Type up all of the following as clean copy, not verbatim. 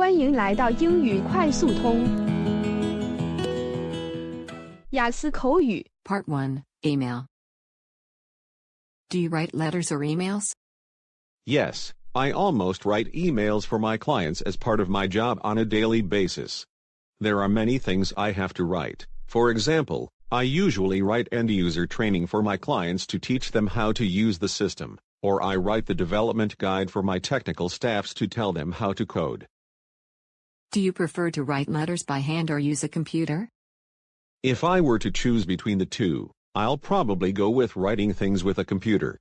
欢迎来到英语快速通。雅思口语 Part 1, Email. Do you write letters or emails? Yes, I almost write emails for my clients as part of my job on a daily basis. There are many things I have to write. For example, I usually write end-user training for my clients to teach them how to use the system, or I write the development guide for my technical staffs to tell them how to code. Do you prefer to write letters by hand or use a computer? If I were to choose between the two, I'll probably go with writing things with a computer.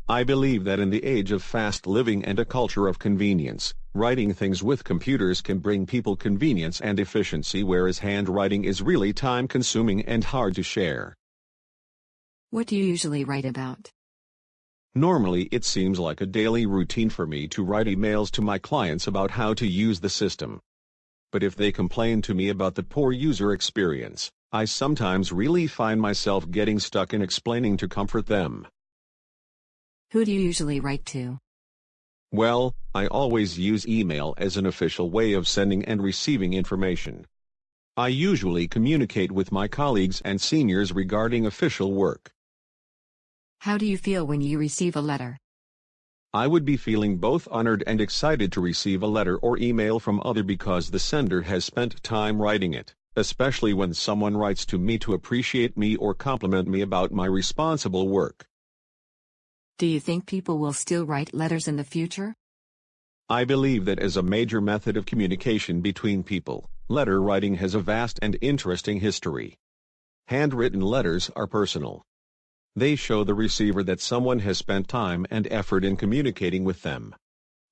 I believe that in the age of fast living and a culture of convenience, writing things with computers can bring people convenience and efficiency, whereas handwriting is really time-consuming and hard to share. What do you usually write about? Normally it seems like a daily routine for me to write emails to my clients about how to use the system. But if they complain to me about the poor user experience, I sometimes really find myself getting stuck in explaining to comfort them. Who do you usually write to? Well, I always use email as an official way of sending and receiving information. I usually communicate with my colleagues and seniors regarding official work. How do you feel when you receive a letter? I would be feeling both honored and excited to receive a letter or email from other because the sender has spent time writing it, especially when someone writes to me to appreciate me or compliment me about my responsible work. Do you think people will still write letters in the future? I believe that as a major method of communication between people, letter writing has a vast and interesting history. Handwritten letters are personal. They show the receiver that someone has spent time and effort in communicating with them.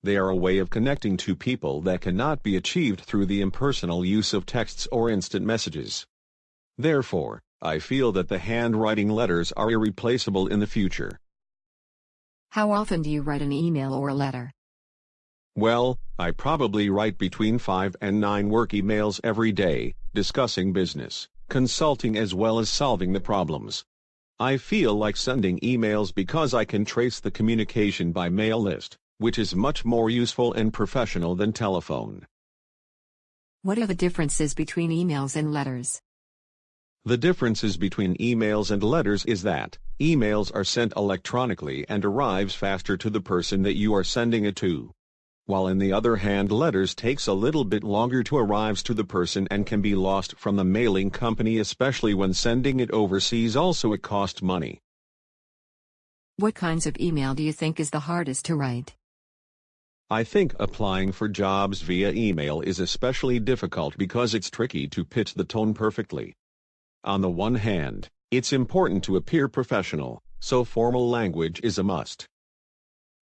They are a way of connecting two people that cannot be achieved through the impersonal use of texts or instant messages. Therefore, I feel that the handwriting letters are irreplaceable in the future. How often do you write an email or a letter? Well, I probably write between 5 and 9 work emails every day, discussing business, consulting as well as solving the problems. I feel like sending emails because I can trace the communication by mail list, which is much more useful and professional than telephone. What are the differences between emails and letters? The differences between emails and letters is that emails are sent electronically and arrives faster to the person that you are sending it to. While on the other hand, letters takes a little bit longer to arrive to the person and can be lost from the mailing company, especially when sending it overseas. Also, it costs money. What kinds of email do you think is the hardest to write? I think applying for jobs via email is especially difficult because it's tricky to pitch the tone perfectly. On the one hand, it's important to appear professional, so formal language is a must.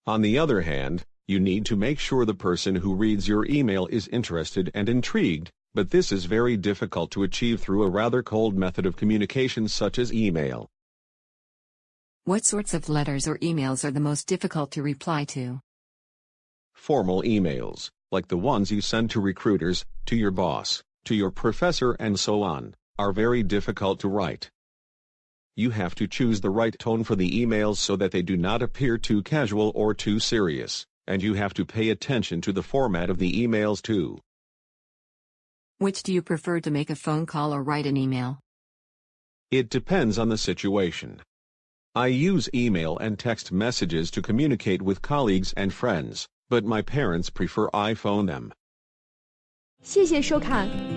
On the other hand, you need to make sure the person who reads your email is interested and intrigued, but this is very difficult to achieve through a rather cold method of communication such as email. What sorts of letters or emails are the most difficult to reply to? Formal emails, like the ones you send to recruiters, to your boss, to your professor and so on, are very difficult to write. You have to choose the right tone for the emails so that they do not appear too casual or too serious, and you have to pay attention to the format of the emails too. Which do you prefer, to make a phone call or write an email? It depends on the situation. I use email and text messages to communicate with colleagues and friends, but my parents prefer I phone them. 谢谢收看。